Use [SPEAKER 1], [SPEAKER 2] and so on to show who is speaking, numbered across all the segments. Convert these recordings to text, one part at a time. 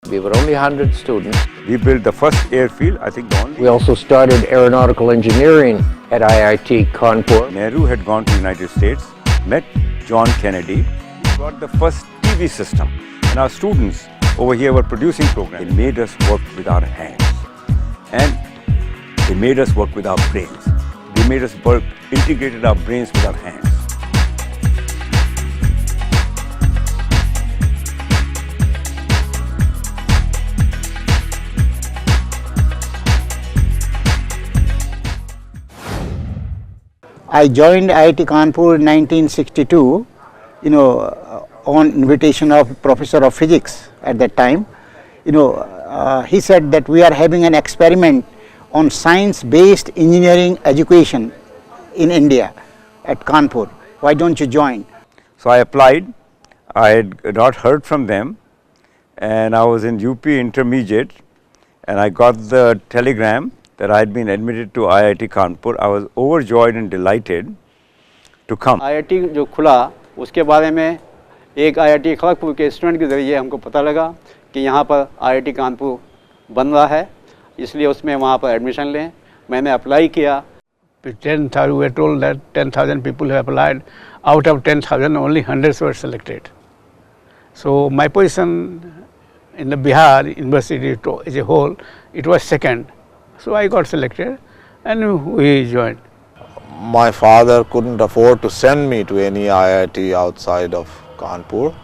[SPEAKER 1] We were only 100 students.
[SPEAKER 2] We built the first airfield, I think the only.
[SPEAKER 1] We also started aeronautical engineering at IIT Kanpur.
[SPEAKER 2] Nehru had gone to the United States, met John Kennedy, got the first TV system. And our students over here were producing programs. They made us work with our hands. And they made us work with our brains. They made us work, integrated our brains with our hands.
[SPEAKER 3] I joined IIT Kanpur in 1962, on invitation of Professor of Physics at that time. He said that we are having an experiment on science-based engineering education in India at Kanpur. Why don't you join?
[SPEAKER 2] So I applied. I had not heard from them, and I was in UP intermediate, and I got the telegram that I had been admitted to IIT Kanpur. I was overjoyed and delighted to come.
[SPEAKER 4] IIT जो खुला उसके बारे में एक IIT Kharagpur के student के ज़रिए हमको पता लगा कि यहाँ पर IIT कानपुर बन रहा है, इसलिए उसमें वहाँ पर एडमिशन लें. मैंने अप्लाई किया. 10,000 we were told that 10,000 people have applied. Out of 10,000 only hundreds were selected. So my position in the Bihar University as a whole, it was second. So I got selected and we joined.
[SPEAKER 5] My father couldn't afford to send me to any IIT outside of Kanpur.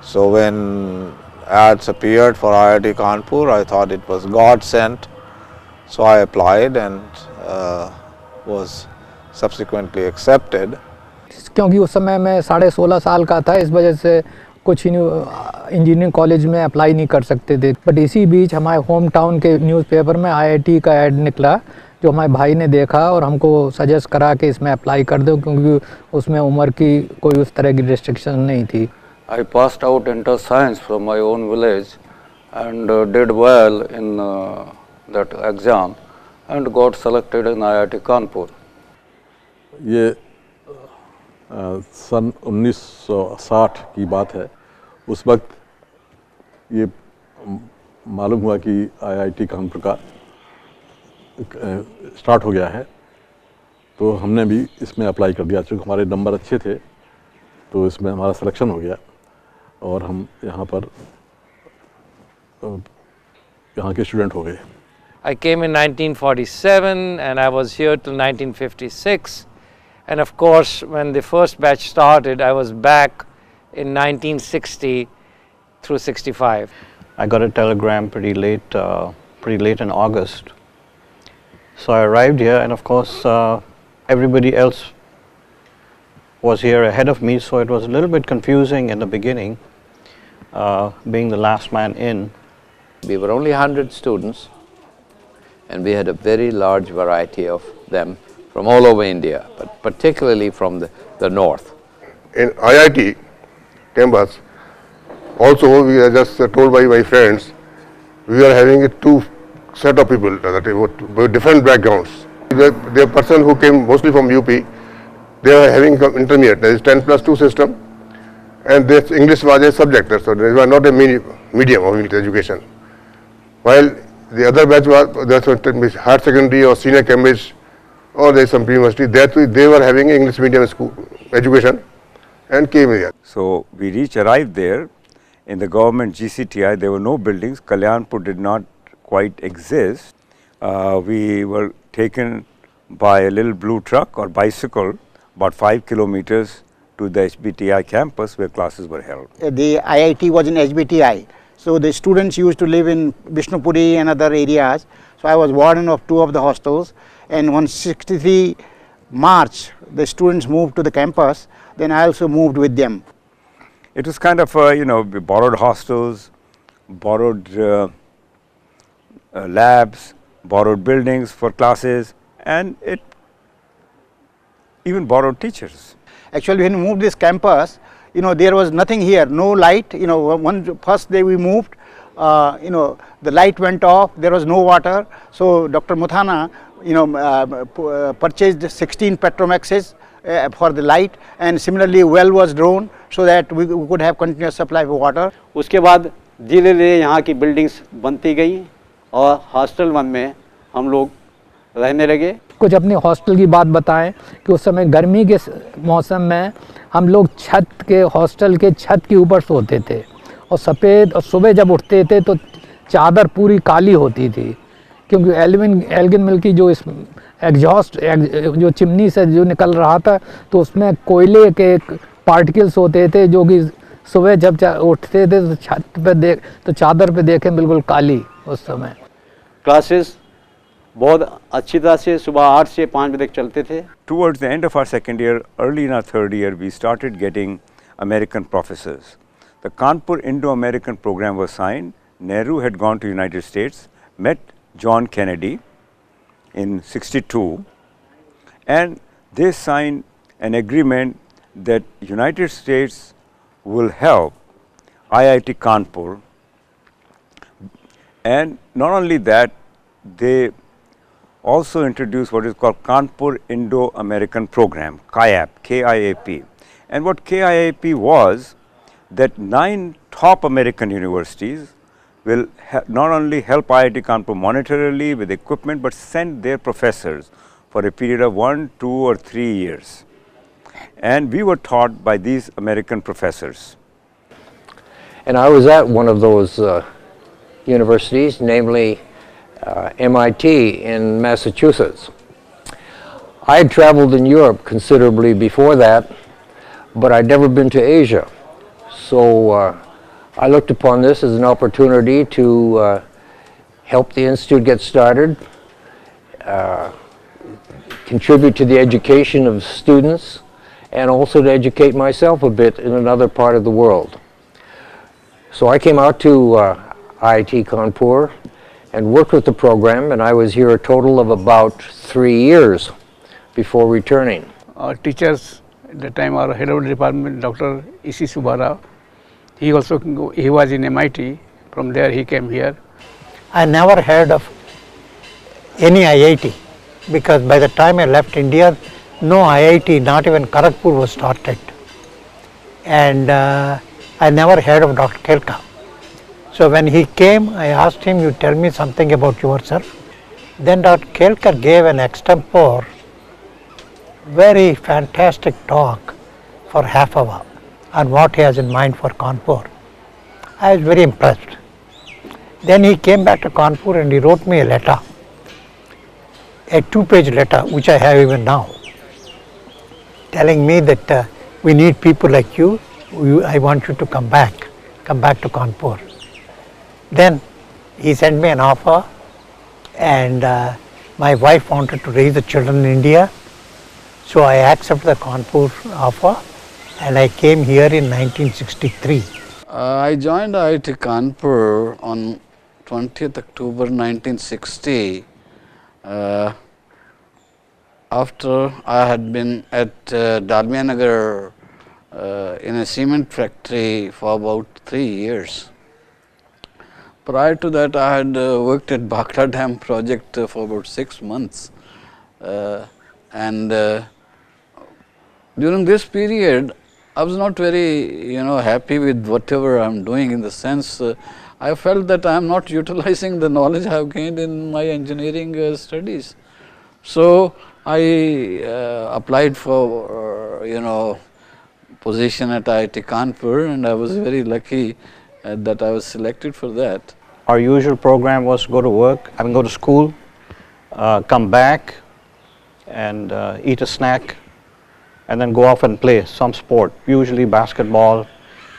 [SPEAKER 5] So when ads appeared for IIT Kanpur, I thought it was God sent. So I applied and was subsequently accepted.
[SPEAKER 6] क्योंकि उस समय मैं 16.5 साल का था, इस वजह से कुछ इंजीनियरिंग कॉलेज में अप्लाई नहीं कर सकते थे. बट इसी बीच हमारे होम टाउन के न्यूज़पेपर में आईआईटी का ऐड निकला, जो हमारे भाई ने देखा और हमको सजेस्ट करा कि इसमें अप्लाई कर दो, क्योंकि उसमें उम्र की कोई उस तरह की रिस्ट्रिक्शन नहीं थी.
[SPEAKER 7] I passed out inter science from my own village and did well in that exam and got selected in IIT Kanpur.
[SPEAKER 8] ये सन 1960 की बात है. उस वक्त ये मालूम हुआ कि आईआईटी कानपुर का स्टार्ट हो गया है, तो हमने भी इसमें अप्लाई कर दिया. चूँकि हमारे नंबर अच्छे थे तो इसमें हमारा सिलेक्शन हो गया और हम यहाँ के स्टूडेंट हो गए.
[SPEAKER 9] I came in 1947 and I was here till 1956. And of course, when the first batch started, I was back in 1960 through 65.
[SPEAKER 4] I got a telegram pretty late in August. So I arrived here, and of course, everybody else was here ahead of me, so it was a little bit confusing in the beginning, being the last man in.
[SPEAKER 1] We were only 100 students, and we had a very large variety of them from all over India, but particularly from the north.
[SPEAKER 10] In IIT campus, also we are just told by my friends, we are having two set of people with different backgrounds. The person who came mostly from UP, they are having intermediate, that is 10+2 system, and this English was a subject, so they were not a medium of English education. While the other batch was higher secondary or senior Cambridge, or there is some pre-university, they were having English medium school education and came here.
[SPEAKER 2] So we arrived there in the government GCTI. There were no buildings. Kalyanpur did not quite exist. We were taken by a little blue truck or bicycle about 5 kilometers to the HBTI campus where classes were held.
[SPEAKER 3] The IIT was in HBTI. So the students used to live in Vishnupuri and other areas. So I was warden of 2 of the hostels. And on 63 March, the students moved to the campus. Then I also moved with them.
[SPEAKER 2] It was kind of, we borrowed hostels, borrowed labs, borrowed buildings for classes, and it even borrowed teachers.
[SPEAKER 3] Actually, when we moved this campus, there was nothing here, no light. First day we moved, the light went off, there was no water. So Dr. Muthana, purchased 16 Petromaxes for the light, and similarly well was drawn so that we could have continuous supply of water.
[SPEAKER 4] उसके बाद धीरे धीरे यहाँ की buildings बनती गई और hostel 1 में हम लोग रहने लगे।
[SPEAKER 6] कुछ अपने हॉस्टल की बात बताएं कि उस समय गर्मी के मौसम में हम लोग छत के हॉस्टल के छत के ऊपर सोते थे और सफ़ेद, और सुबह जब उठते थे तो चादर पूरी काली होती थी, क्योंकि एल्गिन मिल की जो इस एग्जॉस्ट जो चिमनी से जो निकल रहा था तो उसमें कोयले के पार्टिकल्स होते थे, जो कि सुबह जब उठते थे तो छत पे तो चादर पे देखें बिल्कुल काली उस समय।
[SPEAKER 4] क्लासेस बहुत अच्छी तरह से सुबह 8 से 5 बजे तक चलते थे।
[SPEAKER 2] Towards the end of our second year, early in our third year, we started getting American professors. The Kanpur Indo-American program was signed. Nehru had gone to United States, met John Kennedy in '62, and they signed an agreement that United States will help IIT Kanpur, and not only that, they also introduced what is called Kanpur Indo-American program, KIAP, K-I-A-P. And what KIAP was, that 9 top American universities will not only help IIT Kanpur monetarily with equipment, but send their professors for a period of 1, 2 or 3 years. And we were taught by these American professors.
[SPEAKER 1] And I was at one of those universities, namely MIT in Massachusetts. I had traveled in Europe considerably before that, but I'd never been to Asia. So I looked upon this as an opportunity to help the Institute get started, contribute to the education of students, and also to educate myself a bit in another part of the world. So I came out to IIT Kanpur and worked with the program, and I was here a total of about 3 years before returning.
[SPEAKER 11] Our teachers at the time, our head of the department, Dr. E.C. Subbarao, he was in MIT. From there he came here.
[SPEAKER 3] I never heard of any IIT, because by the time I left India, no IIT, not even Kharagpur was started. And I never heard of Dr. Kelka. So when he came, I asked him, you tell me something about yourself. Then Dr. Kelkar gave an extempore, very fantastic talk for half an hour on what he has in mind for Kanpur. I was very impressed. Then he came back to Kanpur and he wrote me a letter, a 2-page letter, which I have even now, telling me that we need people like you, I want you to come back to Kanpur. Then he sent me an offer, and my wife wanted to raise the children in India, so I accepted the Kanpur offer and I came here in 1963.
[SPEAKER 12] I joined IIT Kanpur on 20th October 1960 after I had been at Dalmianagar in a cement factory for about 3 years. Prior to that, I had worked at Bhakra Dam project for about 6 months, and during this period, I was not very, happy with whatever I am doing. In the sense, I felt that I am not utilizing the knowledge I have gained in my engineering studies. So I applied for, position at IIT Kanpur, and I was very lucky that I was selected for that.
[SPEAKER 11] Our usual program was go to work, go to school, come back and eat a snack, and then go off and play some sport, usually basketball,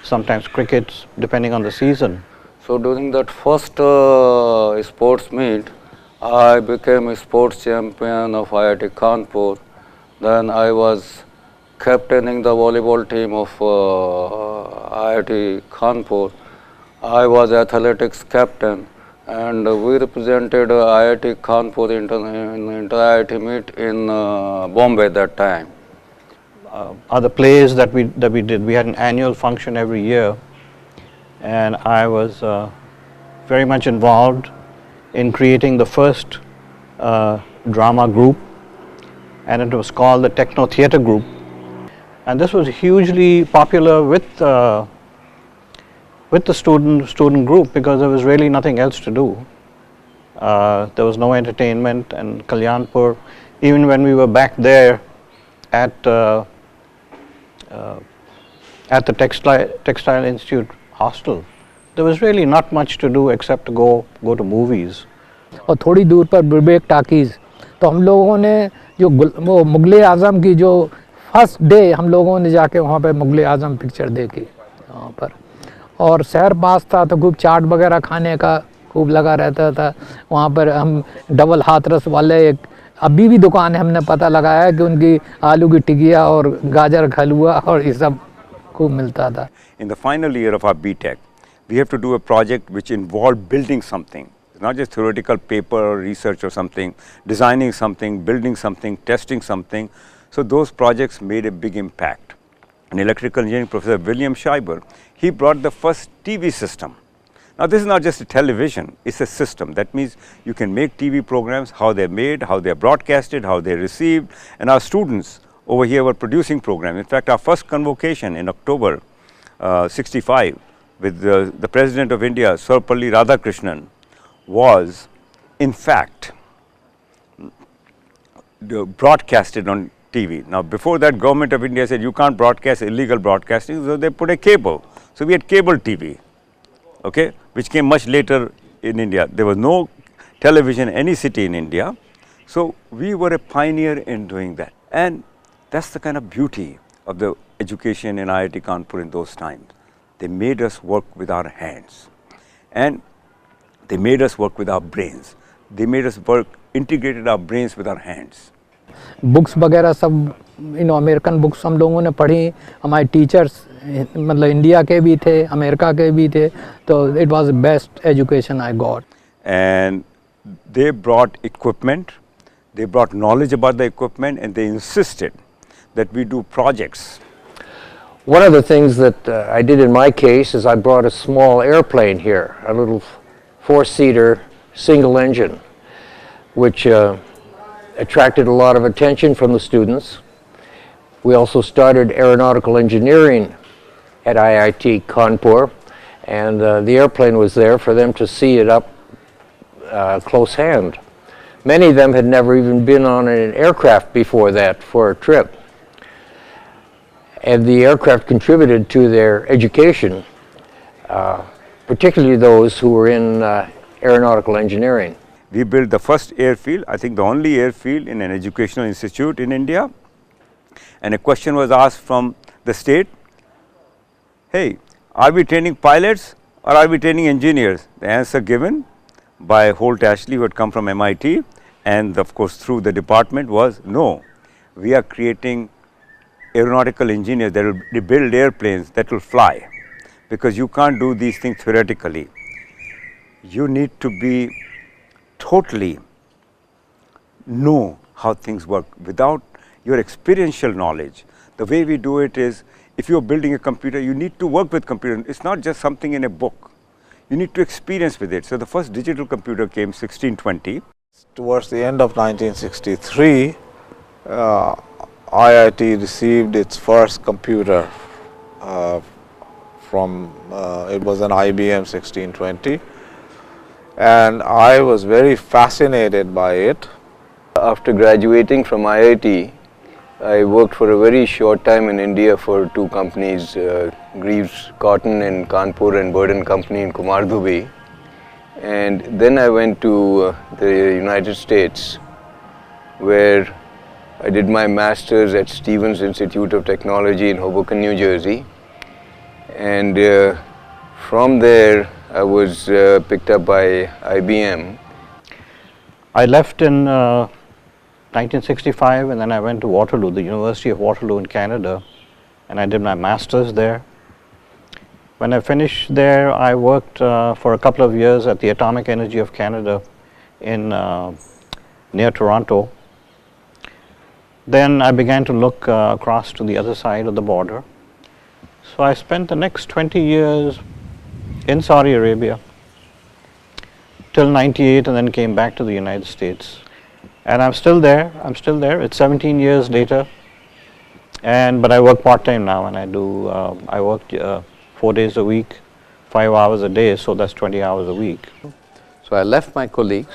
[SPEAKER 11] sometimes cricket, depending on the season.
[SPEAKER 7] So during that first sports meet, I became a sports champion of IIT Kanpur. Then I was captaining the volleyball team of IIT Kanpur. I was athletics captain, and we represented IIT Kanpur in inter-IIT meet in Bombay that time.
[SPEAKER 11] Other plays that we did, we had an annual function every year, and I was very much involved in creating the first drama group, and it was called the Techno Theatre Group. And this was hugely popular with with the student group, because there was really nothing else to do. There was no entertainment, and Kalyanpur, even when we were back there at the Textile Institute hostel, there was really not much to do except to go to movies.
[SPEAKER 6] और थोड़ी दूर पर बिरबेक talkies, तो हम लोगों ने जो वो मुग़ल आज़म की जो फर्स्ट डे हम लोगों ने जाके वहाँ पे मुग़ल आज़म पिक्चर देखी वहाँ पर, और शहर पास था तो खूब चाट वगैरह खाने का खूब लगा रहता था वहाँ पर। हम डबल हाथरस वाले एक अभी भी दुकान है, हमने पता लगाया है कि उनकी आलू की टिकिया और गाजर का हलवा और ये सब खूब मिलता था।
[SPEAKER 2] In the final year of our BTech, we have to do a project which involved building something. It's not just theoretical paper or research or something, designing something, building something, testing something. So those projects made a big impact. An electrical engineering professor, William Schreiber, he brought the first TV system. Now this is not just a television, it's a system. That means you can make TV programs, how they're made, how they're broadcasted, how they're received, and our students over here were producing programs. In fact, our first convocation in October 65 with the President of India, Sarvapalli Radhakrishnan, was in fact broadcasted on TV. Now before that, Government of India said you can't broadcast illegal broadcasting, so they put a cable. So we had cable TV, okay, which came much later in India. There was no television in any city in India. So we were a pioneer in doing that. And that's the kind of beauty of the education in IIT Kanpur in those times. They made us work with our hands, and they made us work with our brains. They made us work, integrated our brains with our hands.
[SPEAKER 6] Books वगैरह सब American books हम लोगों ने पढ़ी, हमारे teachers मतलब India के भी थे, अमेरिका के भी थे, तो it was the best education I got.
[SPEAKER 2] And they brought equipment, they brought knowledge about the equipment, and they insisted that we do projects.
[SPEAKER 1] One of the things that I did in my case is I brought a small airplane here, a little four-seater single engine, which attracted a lot of attention from the students. We also started aeronautical engineering at IIT Kanpur, and the airplane was there for them to see it up close hand. Many of them had never even been on an aircraft before that for a trip. And the aircraft contributed to their education, particularly those who were in aeronautical engineering.
[SPEAKER 2] We built the first airfield, I think the only airfield in an educational institute in India. And a question was asked from the state, hey, are we training pilots or are we training engineers? The answer given by Holt Ashley, who had come from MIT, and of course through the department, was no, we are creating aeronautical engineers that will build airplanes that will fly, because you can't do these things theoretically. You need to be totally know how things work. Without your experiential knowledge, the way we do it is, if you're building a computer, you need to work with computer. It's not just something in a book. You need to experience with it. So the first digital computer came 1620.
[SPEAKER 5] Towards the end of 1963, IIT received its first computer from, it was an IBM 1620, and I was very fascinated by it.
[SPEAKER 13] After graduating from IIT, I worked for a very short time in India for two companies, Greaves Cotton in Kanpur and Burden Company in Kumardhubi. And then I went to the United States, where I did my master's at Stevens Institute of Technology in Hoboken, New Jersey. And from there, I was picked up by IBM.
[SPEAKER 11] I left in 1965, and then I went to Waterloo, the University of Waterloo in Canada, and I did my master's there. When I finished there, I worked for a couple of years at the Atomic Energy of Canada in near Toronto. Then I began to look across to the other side of the border. So I spent the next 20 years in Saudi Arabia till 98, and then came back to the United States. And I'm still there. It's 17 years later, but I work part-time now, and I work 4 days a week 5 hours a day, so that's 20 hours a week.
[SPEAKER 14] So I left my colleagues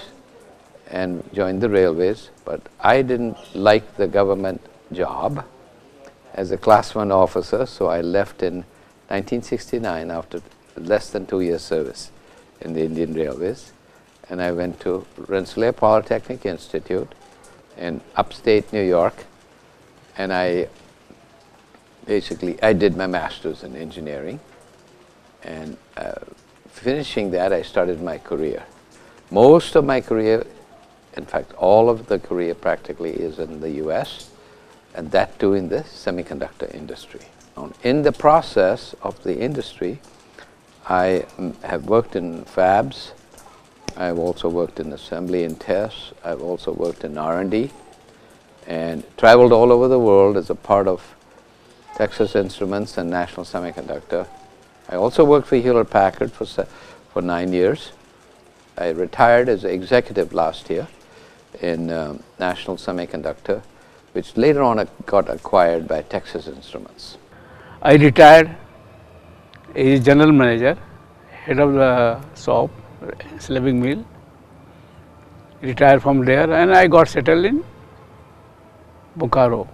[SPEAKER 14] and joined the railways, but I didn't like the government job as a class 1 officer, so I left in 1969 after less than 2 years service in the Indian Railways, and I went to Rensselaer Polytechnic Institute in upstate New York, and I did my master's in engineering, and finishing that I started my career. Most of my career, in fact all of the career practically, is in the US, and that too in the semiconductor industry. In the process of the industry, I have worked in fabs, I've also worked in assembly and tests, I've also worked in R&D, and traveled all over the world as a part of Texas Instruments and National Semiconductor. I also worked for Hewlett-Packard for 9 years. I retired as an executive last year in National Semiconductor, which later on got acquired by Texas Instruments.
[SPEAKER 15] I retired as general manager, head of the shop, slabing mill. Retired from there, and I got settled in Bokaro.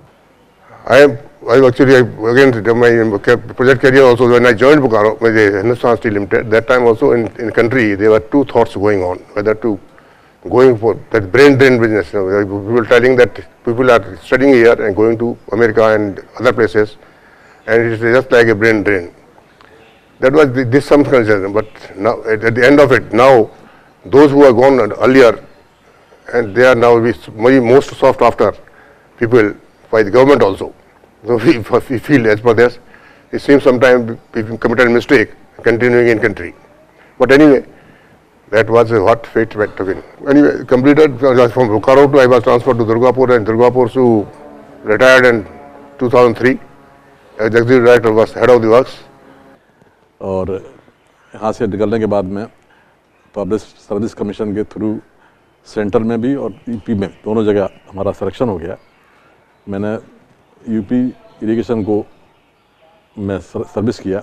[SPEAKER 10] I actually again my project career also. When I joined Bokaro, Hindustan Steel Limited, that time also in country there were two thoughts going on, whether to going for that brain drain business. People telling that people are studying here and going to America and other places, and it is just like a brain drain. That was this some concern, but now at the end of it, now those who are gone earlier, and they are now most sought after people by the government also. So we feel as per this, it seems sometimes people committed a mistake continuing in country. But anyway, that was what fate went to win. Anyway, completed from Bokaro to I was transferred to Durgapur, and Durgapur to retired in 2003. As executive director was head of the works.
[SPEAKER 8] और यहाँ से निकलने के बाद में public service commission के through centre में भी और यूपी में दोनों जगह हमारा सिलेक्शन हो गया. मैंने यूपी इरिगेशन को मैं सर्विस किया,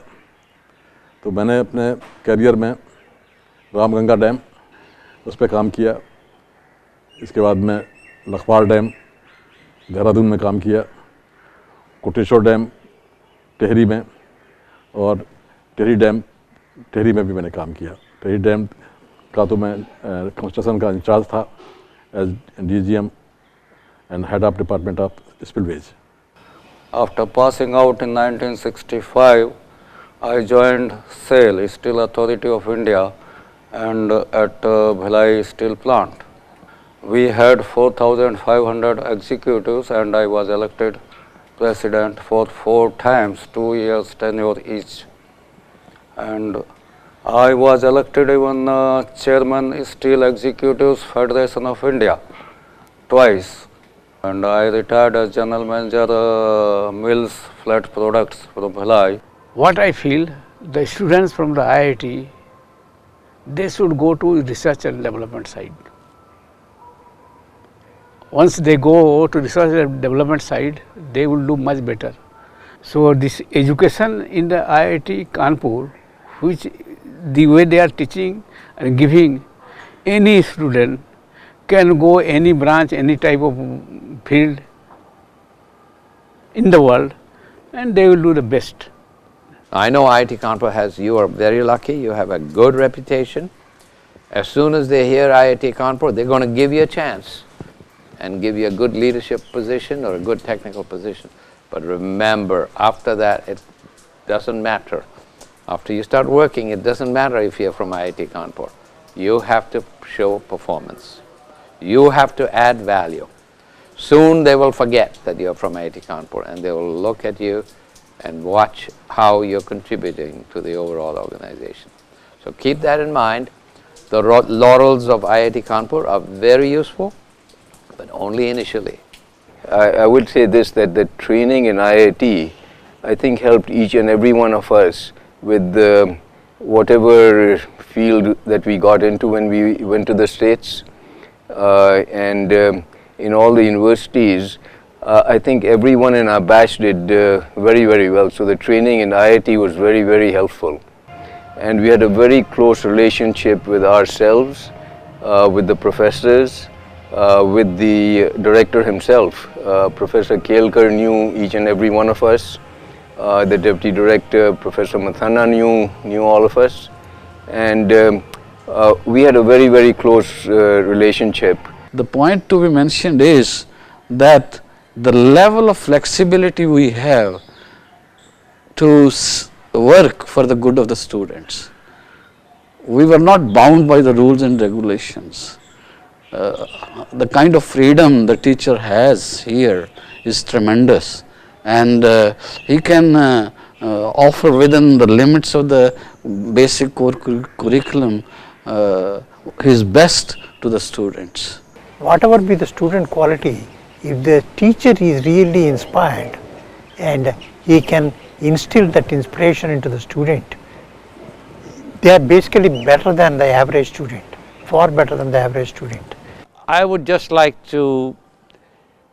[SPEAKER 8] तो मैंने अपने करियर में रामगंगा डैम उस पर काम किया. इसके बाद में लखवाड़ डैम देहरादून में काम किया, कोटेश्वर डैम टेहरी में, और टेहरी डैम टेहरी में भी मैंने काम किया. टेहरी डैम का तो मैं कंस्ट्रक्शन का इंचार्ज था as DGM and head of Department of Spillways.
[SPEAKER 7] After passing out in 1965, I joined SAIL, Steel Authority of India, and at Bhilai Steel Plant. We had 4,500 executives, and I was elected president for 4 times, 2 years tenure each. And I was elected even chairman Steel Executives Federation of India twice. And I retired as general manager Mills Flat Products from Bhilai.
[SPEAKER 15] What I feel, the students from the IIT, they should go to research and development side. Once they go to research and development side, they will do much better. So this education in the IIT Kanpur, which the way they are teaching and giving, any student can go any branch, any type of field in the world, and they will do the best.
[SPEAKER 14] I know IIT Kanpur you are very lucky, you have a good reputation. As soon as they hear IIT Kanpur, they're going to give you a chance and give you a good leadership position or a good technical position. But remember, after that, it doesn't matter. After you start working, it doesn't matter if you're from IIT Kanpur. You have to show performance. You have to add value. Soon they will forget that you're from IIT Kanpur, and they will look at you and watch how you're contributing to the overall organization. So keep that in mind. The laurels of IIT Kanpur are very useful, but only initially.
[SPEAKER 13] I would say this, that the training in IIT, I think, helped each and every one of us with whatever field that we got into when we went to the States. And in all the universities, I think everyone in our batch did very, very well. So the training in IIT was very, very helpful. and we had a very close relationship with ourselves, with the professors, with the director himself. Professor Kelkar knew each and every one of us. The deputy director, Professor Mathana, knew all of us, and we had a very, very close relationship.
[SPEAKER 12] The point to be mentioned is that the level of flexibility we have to work for the good of the students. We were not bound by the rules and regulations. The kind of freedom the teacher has here is tremendous, and he can offer within the limits of the basic core curriculum his best to the students.
[SPEAKER 16] Whatever be the student quality, if the teacher is really inspired and he can instill that inspiration into the student, they are basically better than the average student, far better than the average student.
[SPEAKER 9] I would just like to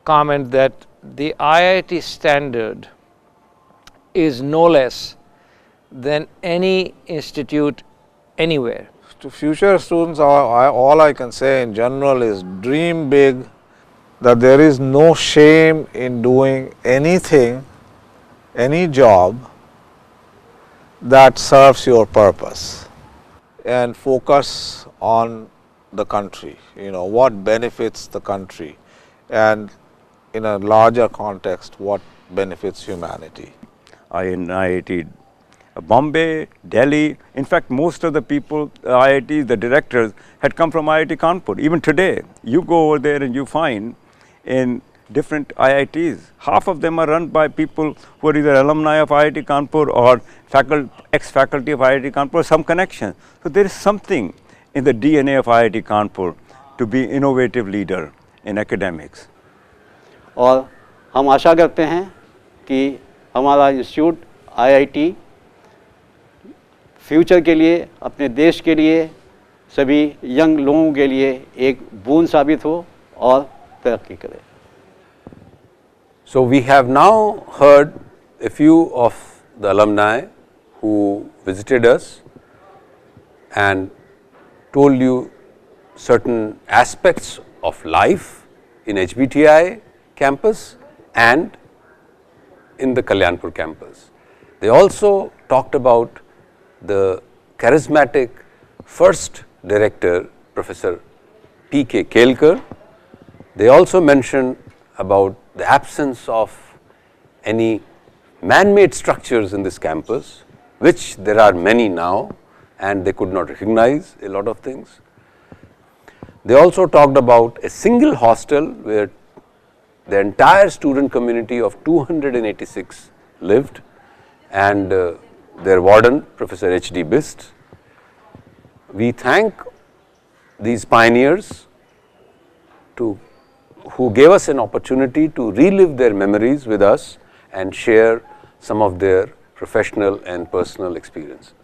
[SPEAKER 9] comment that the IIT standard is no less than any institute anywhere.
[SPEAKER 5] To future students, all I can say in general is dream big, that there is no shame in doing anything, any job that serves your purpose, and focus on the country, what benefits the country, and in a larger context, what benefits humanity.
[SPEAKER 2] In IIT Bombay, Delhi, in fact most of the people, IITs, the directors had come from IIT Kanpur. Even today, you go over there and you find in different IITs, half of them are run by people who are either alumni of IIT Kanpur or ex-faculty of IIT Kanpur, some connection. So there is something in the DNA of IIT Kanpur to be innovative leader in academics.
[SPEAKER 4] और हम आशा करते हैं कि हमारा institute IIT future के लिए, अपने देश के लिए, सभी यंग लोगों के लिए एक बूंद साबित हो और तरक्की करे.
[SPEAKER 14] So we have now heard a few of the alumni who visited us and told you certain aspects of life in HBTI campus and in the Kalyanpur campus. They also talked about the charismatic first director, Professor P.K. Kelkar. They also mentioned about the absence of any man-made structures in this campus, which there are many now, and they could not recognize a lot of things. They also talked about a single hostel where the entire student community of 286 lived, and their warden, Professor H.D. Bist. We thank these pioneers who gave us an opportunity to relive their memories with us and share some of their professional and personal experiences.